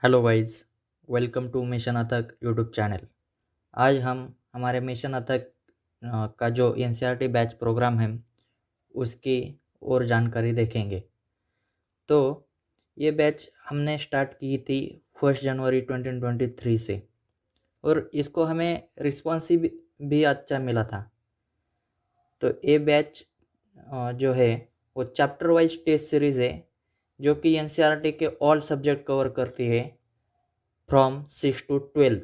Hello guys, welcome to mission Athak YouTube channel. आज हम हमारे मिशन अथक का जो एनसीईआरटी बैच प्रोग्राम है उसकी और जानकारी देखेंगे। तो ये बैच हमने स्टार्ट की थी 1 जनवरी 2023 से और इसको हमें रिस्पॉन्सिव भी अच्छा मिला था। तो ये बैच जो है वो चैप्टर वाइज टेस्ट सीरीज़ है जो कि एनसीईआरटी के ऑल सब्जेक्ट कवर करती है फ्रॉम 6 to 12।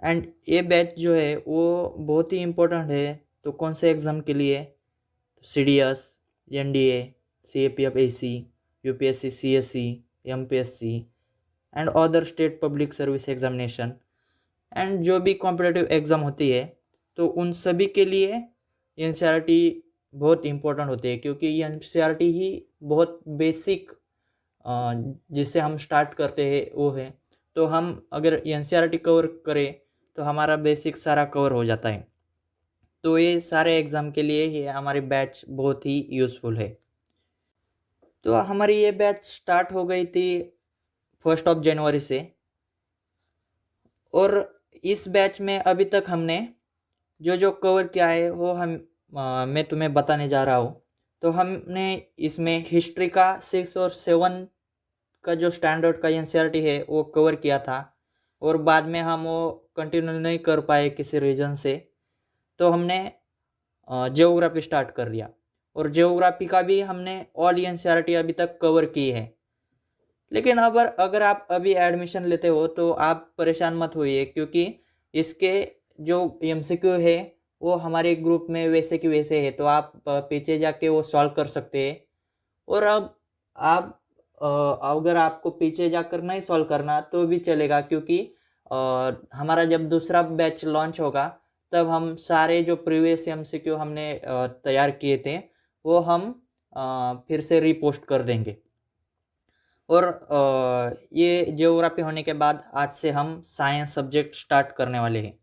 एंड ये बैच जो है वो बहुत ही इम्पोर्टेंट है। तो कौन से एग्ज़ाम के लिए? C D S, N D A, C A P F A C, U P S C, C S C, M P S C and other state public service examination and जो भी competitive exam होती है तो उन सभी के लिए N C R T बहुत इम्पोर्टेंट होती है, क्योंकि एन सी आर टी ही बहुत बेसिक जिससे हम स्टार्ट करते हैं वो है। तो हम अगर N C R T cover करें तो हमारा बेसिक सारा कवर हो जाता है। तो ये सारे एग्ज़ाम के लिए ये हमारी बैच बहुत ही यूज़फुल है। तो हमारी ये बैच स्टार्ट हो गई थी 1 जनवरी से और इस बैच में अभी तक हमने जो जो कवर किया है वो मैं तुम्हें बताने जा रहा हूँ। तो हमने इसमें हिस्ट्री का 6 और 7 का जो स्टैंडर्ड का एनसीईआरटी है वो कवर किया था और बाद में हम वो कंटिन्यू नहीं कर पाए किसी रीज़न से। तो हमने ज्योग्राफी स्टार्ट कर दिया और ज्योग्राफी का भी हमने ऑल एनसीईआरटी अभी तक कवर की है। लेकिन अगर आप अभी एडमिशन लेते हो तो आप परेशान मत होइए, क्योंकि इसके जो एमसीक्यू है वो हमारे ग्रुप में वैसे कि वैसे है, तो आप पीछे जाके वो सॉल्व कर सकते हैं। और अब आप अगर आपको पीछे जाकर नहीं सॉल्व करना तो भी चलेगा, क्योंकि हमारा जब दूसरा बैच लॉन्च होगा तब हम सारे जो प्रीवियस एमसीक्यू हमने तैयार किए थे वो हम फिर से रीपोस्ट कर देंगे। और ये ज्योग्राफी होने के बाद आज से हम साइंस सब्जेक्ट स्टार्ट करने वाले हैं।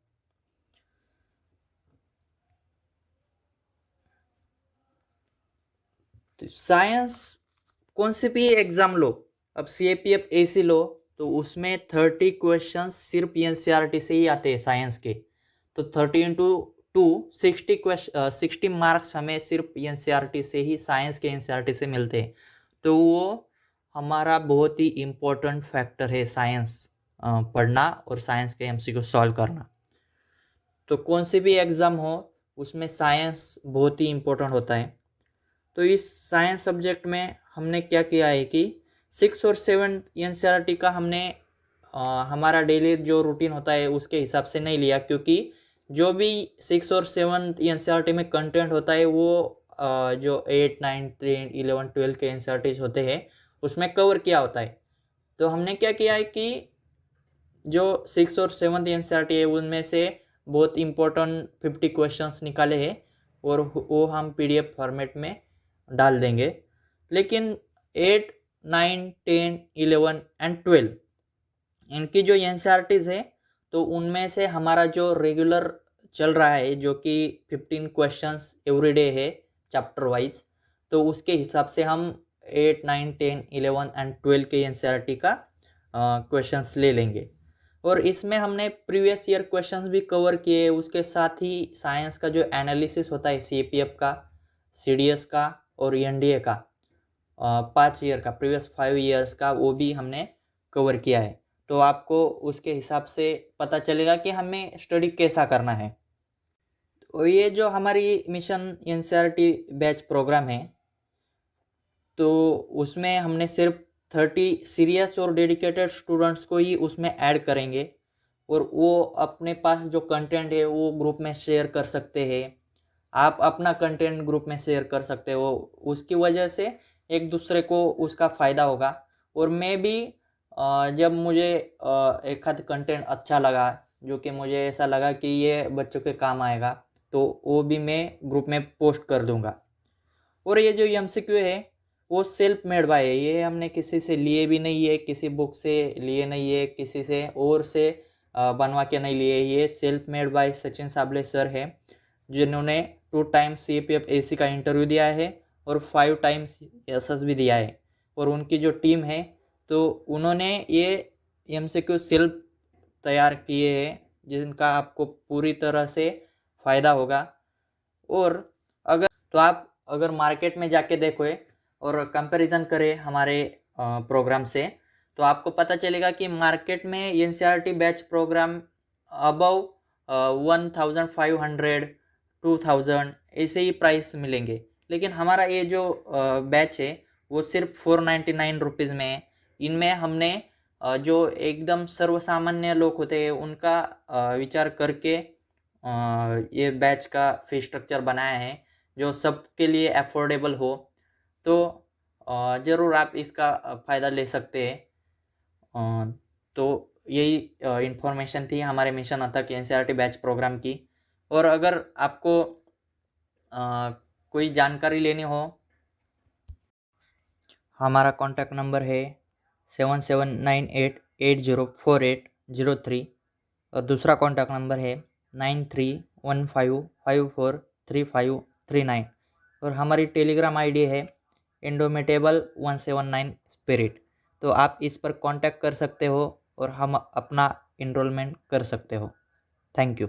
तो साइंस कौन से भी एग्जाम लो, अब सी ए पी एफ ए सी लो तो उसमें 30 क्वेश्चन सिर्फ एनसीईआरटी से ही आते हैं साइंस के। तो 30 into 2 60 मार्क्स हमें सिर्फ एनसीईआरटी से ही, साइंस के एनसीईआरटी से मिलते हैं। तो वो हमारा बहुत ही इम्पोर्टेंट फैक्टर है साइंस पढ़ना और साइंस के एमसीक्यू सॉल्व करना। तो कौन से भी एग्ज़ाम हो उसमें साइंस बहुत ही इम्पोर्टेंट होता है। तो इस साइंस सब्जेक्ट में हमने क्या किया है कि 6 और 7 एनसीईआरटी का हमने हमारा डेली जो रूटीन होता है उसके हिसाब से नहीं लिया, क्योंकि जो भी 6 और 7 एनसीईआरटी में कंटेंट होता है वो जो 8 9 10 11 12 के एनसीईआरटी होते हैं उसमें कवर किया होता है। तो हमने क्या किया है कि जो 6 और 7 एनसीईआरटी है उनमें से बहुत इम्पोर्टेंट 50 क्वेश्चंस निकाले हैं और वो हम पीडीएफ फॉर्मेट में डाल देंगे। लेकिन 8 9 10 11 एंड 12 इनकी जो एनसीईआरटीज़ है तो उनमें से हमारा जो रेगुलर चल रहा है जो कि 15 क्वेश्चंस एवरीडे है चैप्टर वाइज, तो उसके हिसाब से हम 8 9 10 11 एंड 12 के एनसीईआरटी का क्वेश्चंस ले लेंगे। और इसमें हमने प्रीवियस ईयर क्वेश्चंस भी कवर किए, उसके साथ ही साइंस का जो एनालिसिस होता है सीएपीएफ का, सीडीएस का और एनडीए का 5 ईयर का, प्रीवियस 5 ईयर्स का वो भी हमने कवर किया है। तो आपको उसके हिसाब से पता चलेगा कि हमें स्टडी कैसा करना है। तो ये जो हमारी मिशन एनसीईआरटी बैच प्रोग्राम है तो उसमें हमने सिर्फ 30 सीरियस और डेडिकेटेड स्टूडेंट्स को ही उसमें ऐड करेंगे और वो अपने पास जो कंटेंट है वो ग्रुप में शेयर कर सकते हैं। आप अपना कंटेंट ग्रुप में शेयर कर सकते हो, उसकी वजह से एक दूसरे को उसका फ़ायदा होगा। और मैं भी जब मुझे एक आध कंटेंट अच्छा लगा जो कि मुझे ऐसा लगा कि ये बच्चों के काम आएगा तो वो भी मैं ग्रुप में पोस्ट कर दूंगा। और ये जो एमसीक्यू है वो सेल्फ मेड बाय है, ये हमने किसी से लिए भी नहीं है, किसी बुक से लिए नहीं है, किसी से और से बनवा के नहीं लिए। ये self made by Sachin Sable sir है जिन्होंने 2 times C A P F A C का इंटरव्यू दिया है और 5 टाइम्स एस एस भी दिया है। और उनकी जो टीम है तो उन्होंने ये MCQ सेल्फ तैयार किए हैं जिनका आपको पूरी तरह से फ़ायदा होगा। और आप अगर मार्केट में जाके देखो और कंपैरिजन करें हमारे प्रोग्राम से, तो आपको पता चलेगा कि मार्केट में NCERT बैच प्रोग्राम अबव 1500 2000 ऐसे ही प्राइस मिलेंगे, लेकिन हमारा ये जो बैच है वो सिर्फ 499 रुपीज़ में है। इनमें हमने जो एकदम सर्वसामान्य लोग होते हैं उनका विचार करके ये बैच का फी स्ट्रक्चर बनाया है जो सबके लिए अफोर्डेबल हो। तो ज़रूर आप इसका फ़ायदा ले सकते हैं। तो यही इन्फॉर्मेशन थी हमारे मिशन अथक NCERT बैच प्रोग्राम की। और अगर आपको कोई जानकारी लेनी हो, हमारा कॉन्टैक्ट नंबर है 7798804803 और दूसरा कॉन्टैक्ट नंबर है 9315543539 और हमारी टेलीग्राम ID है indomitable179 स्पिरिट। तो आप इस पर कांटेक्ट कर सकते हो और हम अपना इनरोलमेंट कर सकते हो। Thank you.